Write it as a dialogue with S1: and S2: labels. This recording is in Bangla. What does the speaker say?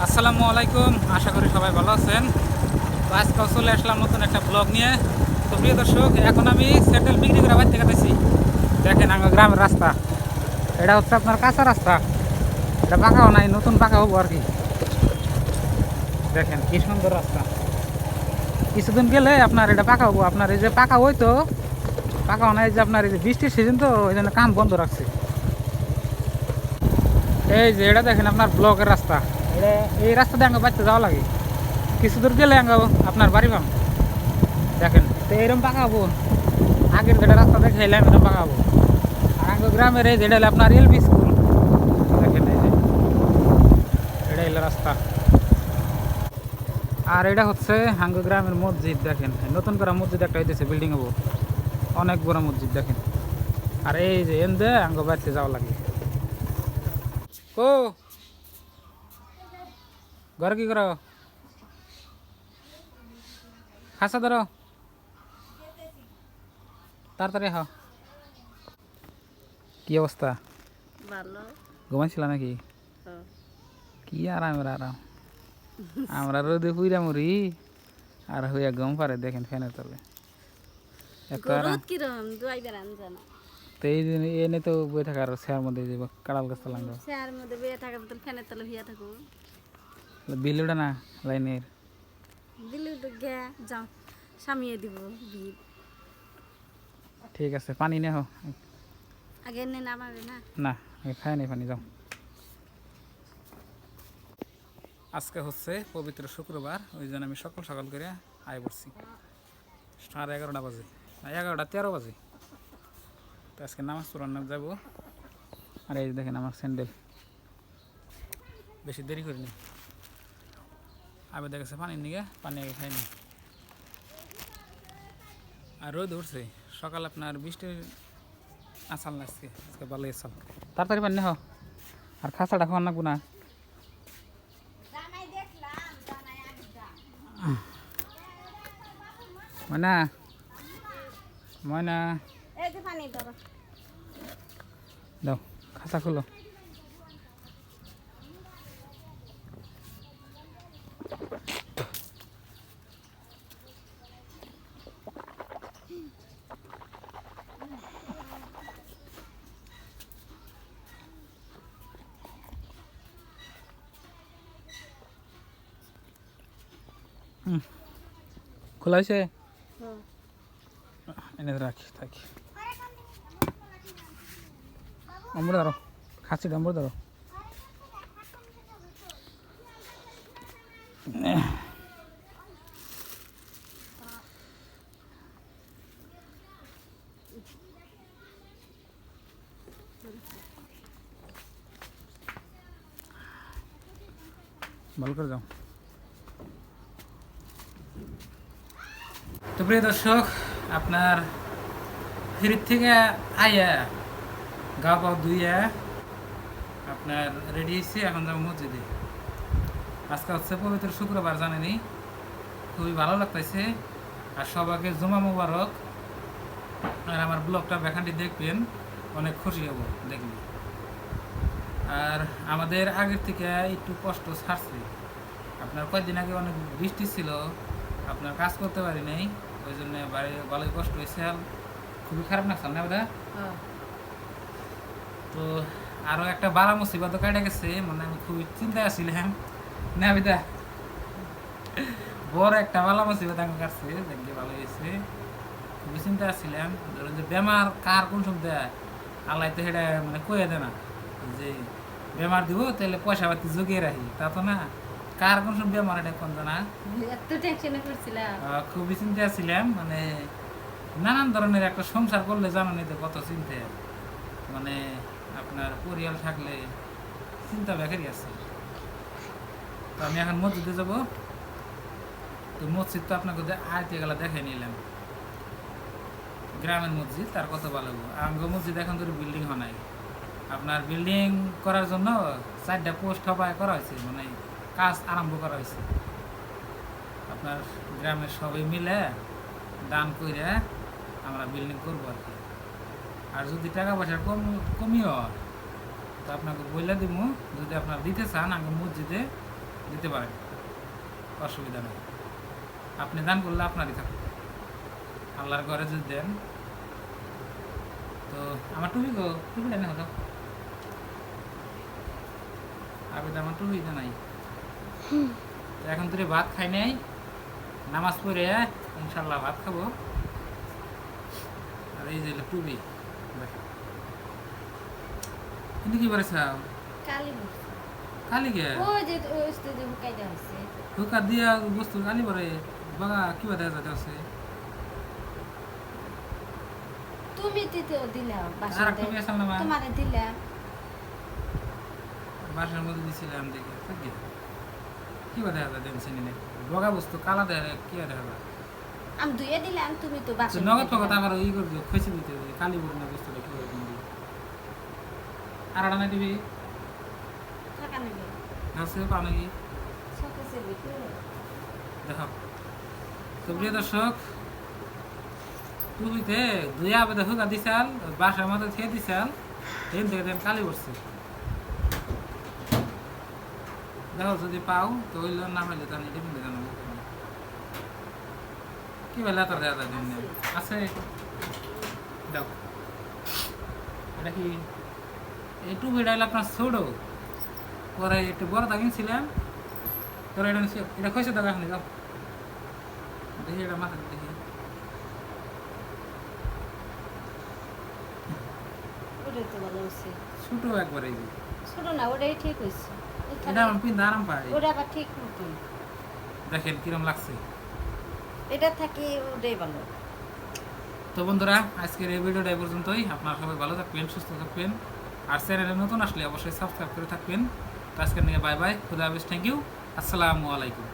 S1: আসসালামু আলাইকুম, আশা করি সবাই ভালো আছেন। তো আজকাল চলে আসলাম নতুন একটা ব্লগ নিয়ে। তো প্রিয় দর্শক, এখন আমি স্যান্ডেল বিক্রি করে বাড়িতে কাটাইছি। দেখেন আমার গ্রামের রাস্তা, এটা হচ্ছে আপনার কাঁচা রাস্তা, এটা পাকাও নাই, নতুন পাকা হবো আর কি। দেখেন কি সুন্দর রাস্তা, কিছুদিন গেলে আপনার এটা পাকা হবো। আপনার এই যে পাকা হইতো, পাকাও নাই, যে আপনার এই যে বৃষ্টির সিজন তো ওই জন্য কাম বন্ধ রাখছে। এই যে এটা দেখেন আপনার ব্লকের রাস্তা, এটা এই রাস্তা দিয়ে আগে বাড়িতে যাওয়া লাগে, কিছু দূর গেলে আগে আপনার বাড়ি পাম। দেখেন তো এরকম পাকা হবো, আগের যেটা রাস্তা দেখাইলাম এরকম পাকা হবো। আর আগে গ্রামের এই যেটা হলো আপনার এলপি স্কুল, দেখেন এই যে এটা হলো রাস্তা। আর এটা হচ্ছে আঙ্গ গ্রামের মসজিদ, দেখেন নতুন করে মসজিদ একটা হইতেছে, বিল্ডিং হবো, অনেক বড় মসজিদ দেখেন। আর এই যে এনদে আঙ্গ বাড়িতে যাওয়া লাগে। ও ঘর কি করো, খাসা ধরো, তাড়াতাড়ি হ। কি অবস্থা?
S2: ভালো।
S1: ঘুমাইছিল নাকি?
S2: হ্যাঁ।
S1: কি আরামের আরাম, আমরা রোদে পুইরা মরি আর হইয়া গম পারে, দেখেন ফ্যানের তলে এত আরাম।
S2: গরুত কিরম দুয়াইবার আনজানা
S1: তো এই দিন এনে তো বই থাকার শেয়ার মধ্যে যে কাড়াল গাছ লাগানো
S2: চেয়ার মধ্যে বেয়ে থাকার মতন ফ্যানের তলে ভিয়া থাকো।
S1: বিল ওটা না লাইনের।
S2: দিলে তো গে যাও সামিয়ে দিব বিল।
S1: ঠিক আছে, পানি নে হো।
S2: আগে এনে নামাবে না।
S1: না খায় নাই পানি, যাও। আজকে হচ্ছে পবিত্র শুক্রবার, ওই জন্য আমি সকাল সকাল করে আয় পড়ছি। 11:30 বাজে, 11:13 বাজে। তো আজকে নামাজ পড়ানো যাবো। আর এই যে দেখেন আমার স্যান্ডেল, বেশি দেরি করিনি। আবে দেখেছে পানির নিগে, পানি আগে খাইনি। আর রোদ উঠছে সকাল, আপনার বৃষ্টির আসাল না, আজকে আজকে ভালোই আসাল। তাড়াতাড়ি পানি হ, আর খাসাটা খাওয়ান লাগবো না। ময়না, ময়না
S2: এই যে পানি ধরো।
S1: দাও, খাসা খুলো। খোলা হয়েছে, এনে রাখি থাকি। অম্বর ধরো, খাসি অম্বর ধরো। ভালো করে যাও। তো প্রিয় দর্শক, আপনার ফিরির থেকে আইয়া গা পাও ধুইয়া আপনার রেডি হয়েছি, এখন যাবো মসজিদে। আজকে হচ্ছে পবিত্র শুক্রবার, জানেনি, খুবই ভালো লাগতেছে। আর সবাইকে জুমা মুবারক। আর আমার ব্লগটা বেখানটি দেখবেন, অনেক খুশি হব দেখলে। আর আমাদের আগের থেকে একটু কষ্ট ছাড়ছে। আপনার কয়েকদিন আগে অনেক বৃষ্টি ছিল, আপনার কাজ করতে পারি নাই, ওই জন্য বাড়ি ভালোই কষ্ট হয়েছে। আর খুবই খারাপ লাগছে না ওটা। তো আরও একটা বালা মুসিবত কেটে গেছে, মানে আমি খুবই চিন্তায় আসছিলাম না বিদা, বড় একটা বালা মুসিবত আমি কাটছে, দেখতে ভালো হয়েছে। খুবই চিন্তা আসছিলাম, ধরুন যে বেমার কার কোন সব দেয় আল্লাহ তো সেটা মানে কয়ে দেয় না, যে বেমার দিব তাহলে পয়সা পাতি জুগিয়ে রাখি, তা তো না, কার কোন সব বেমার এটা কোন না।
S2: এত টেনশনে পড়ছিলাম।
S1: খুবই চিন্তা ছিলাম, মানে নানান ধরনের একটা সংসার করলে জানো নি তো কত চিন্তা, মানে আপনার পরিয়াল থাকলে চিন্তা বেকারই আছে। তো আমি এখন মসজিদে যাব। তো মসজিদ তো আপনাকে আইতে গেলে দেখে নিলাম, গ্রামের মসজিদ তার কত ভালো। আঙ্গ মসজিদ এখন ধরে বিল্ডিং হয় নাই, আপনার বিল্ডিং করার জন্য 4টা পোস্ট হবায় করা হয়েছে, মানে কাজ আরম্ভ করা হয়েছে। আপনার গ্রামের সবাই মিলে দান করে আমরা বিল্ডিং করবো আর কি। আর যদি টাকা পয়সা কমিও তো আপনাকে বইলে দিব, যদি আপনারা দিতে চান আগে মসজিদে দিতে পারেন, অসুবিধা নেই। আপনি দান করলে আপনারই থাকবে, আল্লাহর ঘরে যদি দেন। তো আমার টুপিটা নেই হতো, আবেদ আমার টুপিটা নাই। তো এখন তুই ভাত খাই নাই, নামাজ পড়ে ইনশাল্লাহ ভাত খাবো। আর এই যে টুপি দেখ, কিন্তু কি বলেছ
S2: কালি বসছে
S1: কালি গে
S2: ওই যে ওই যে হুকাই দেওয়া হচ্ছে
S1: হুকা দিয়া বস্তু কালি পরে বাবা কি দেখা যাতে আছে।
S2: তুমি দিতে দিলা
S1: আর
S2: বাসাতে
S1: একটা বিয়ে সামনে মা
S2: তোমারে দিলা
S1: বাসার মধ্যে দিছিলাম দেখে থাকি কি দেখা যায় দেন চিনি নেই বগা বস্তু কালা দেখা কি দেখা যায়।
S2: আমি ধুয়ে দিলাম তুমি তো বাসা
S1: নগদ ফগত আবার ই করবি খুঁজে দিতে কালি বর্ণ বস্তুটা কি করে কিনবি। আর আড়া না দিবি
S2: টাকা নেবে
S1: ঘাসে পাও নাকি
S2: সকালে বিকে
S1: দেখো। তো প্রিয় দর্শক, টুপিতে দুই আবেদা হুকা দিছাল বাসার মধ্যে খেয়ে দিছাল ট্রেন থেকে ট্রেন কালি পড়ছে। দেখো যদি পাও তো হইল, না হইলে তো এটা কিন্তু জানাবো কি বেলা তোর দেখা দিন আছে। দাও এটা কি এই টুপিটা হলো আপনার ছোট, পরে একটু বড় কিনছিলাম। তোর এটা খুঁজছে দাদা এখন যাও দেখি এটা মাথা দেখি
S2: ওটাই তো ভালো হচ্ছে
S1: ছোট একবারে এই যে।
S2: ছোট না ওটাই ঠিক হয়েছে
S1: এটা আমার পিন্ধা আরাম পাই।
S2: ওটা আবার ঠিক মতন
S1: দেখেন কিরম লাগছে।
S2: এটা থাকি ওটাই ভালো।
S1: তো বন্ধুরা, আজকের এই ভিডিওটা এই পর্যন্তই। আপনারা সবাই ভালো থাকবেন, সুস্থ থাকবেন, আর চ্যানেলে নতুন আসলে অবশ্যই সাবস্ক্রাইব করে থাকবেন। তো আজকের নিয়ে বাই বাই, খুদা হাফেজ, থ্যাংক ইউ, আসসালামু আলাইকুম।